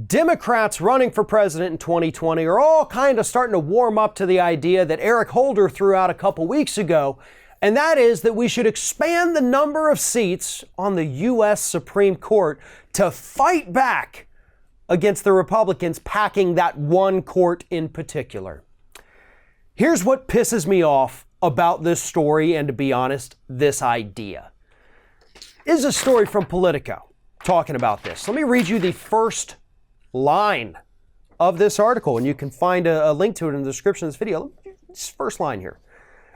Democrats running for president in 2020 are all kind of starting to warm up to the idea that Eric Holder threw out a couple weeks ago, and that is that we should expand the number of seats on the U.S. Supreme Court to fight back against the Republicans packing that one court in particular. Here's what pisses me off about this story, and to be honest, this idea. This is a story from Politico talking about this. Let me read you the first line of this article, and you can find a link to it in the description of this video. This first line here.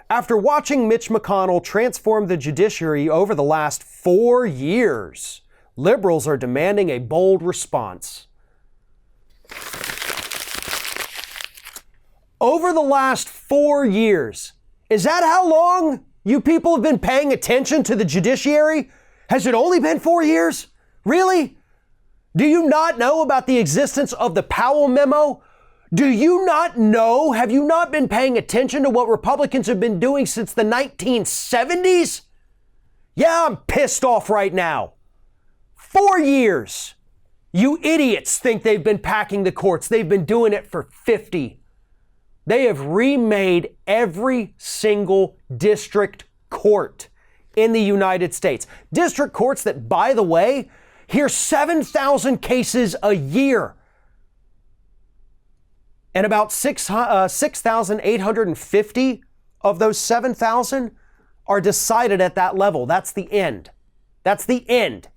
After watching Mitch McConnell transform the judiciary over the last 4 years, liberals are demanding a bold response. Over the last 4 years, is that how long you people have been paying attention to the judiciary? Has it only been 4 years? Really? Do you not know about the existence of the Powell memo? Do you not know? Have you not been paying attention to what Republicans have been doing since the 1970s? Yeah, I'm pissed off right now. 4 years. You idiots think they've been packing the courts. They've been doing it for 50. They have remade every single district court in the United States. District courts that, by the way, hear 7,000 cases a year. And about 6,850 of those 7,000 are decided at that level. That's the end. That's the end.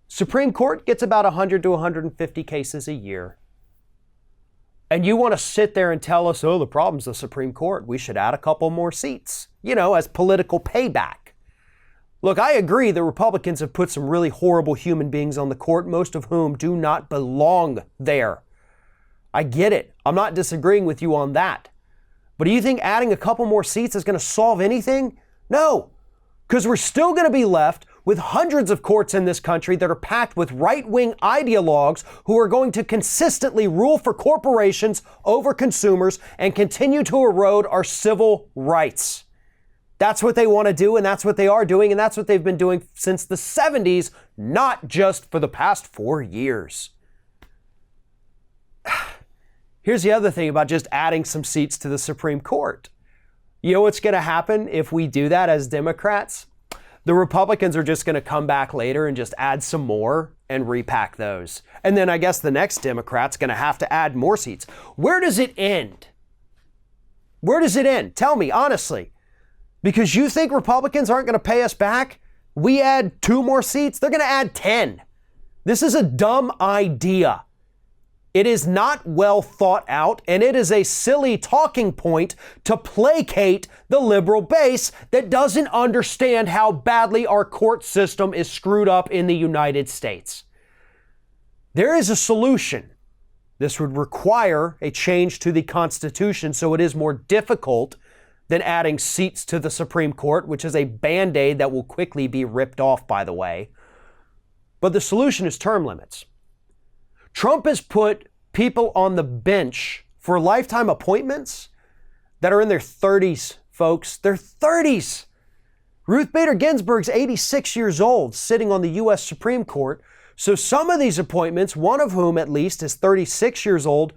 Supreme Court gets about 100 to 150 cases a year. And you want to sit there and tell us, oh, the problem's the Supreme Court. We should add a couple more seats, as political payback. Look, I agree the Republicans have put some really horrible human beings on the court, most of whom do not belong there. I get it. I'm not disagreeing with you on that. But do you think adding a couple more seats is going to solve anything? No, because we're still going to be left with hundreds of courts in this country that are packed with right-wing ideologues who are going to consistently rule for corporations over consumers and continue to erode our civil rights. That's what they want to do, and that's what they are doing, and that's what they've been doing since the 70s, not just for the past 4 years. Here's the other thing about just adding some seats to the Supreme Court. You know what's going to happen if we do that as Democrats? The Republicans are just going to come back later and just add some more and repack those. And then I guess the next Democrat's going to have to add more seats. Where does it end? Where does it end? Tell me, honestly. Because you think Republicans aren't going to pay us back? We add 2 more seats, they're going to add 10. This is a dumb idea. It is not well thought out, and it is a silly talking point to placate the liberal base that doesn't understand how badly our court system is screwed up in the United States. There is a solution. This would require a change to the Constitution so it is more difficult than adding seats to the Supreme Court, which is a Band-Aid that will quickly be ripped off, by the way. But the solution is term limits. Trump has put people on the bench for lifetime appointments that are in their 30s, folks. Their 30s. Ruth Bader Ginsburg's 86 years old, sitting on the U.S. Supreme Court. So some of these appointments, one of whom at least is 36 years old,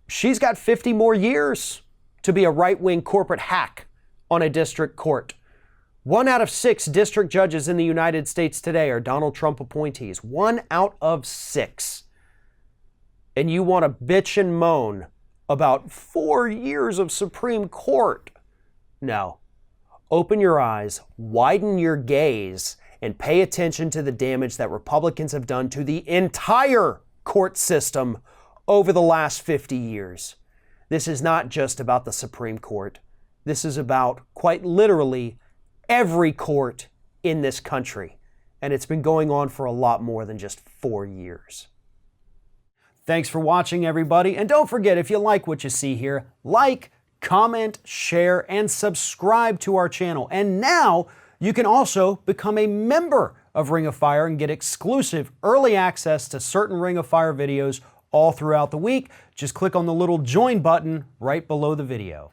she's got 50 more years to be a right-wing corporate hack on a district court. 1 out of 6 district judges in the United States today are Donald Trump appointees. 1 out of 6. And you want to bitch and moan about 4 years of Supreme Court. No. Open your eyes, widen your gaze, and pay attention to the damage that Republicans have done to the entire court system over the last 50 years. This is not just about the Supreme Court. This is about, quite literally, every court in this country. And it's been going on for a lot more than just 4 years. Thanks for watching, everybody. And don't forget, if you like what you see here, like, comment, share, and subscribe to our channel. And now you can also become a member of Ring of Fire and get exclusive early access to certain Ring of Fire videos all throughout the week. Just click on the little join button right below the video.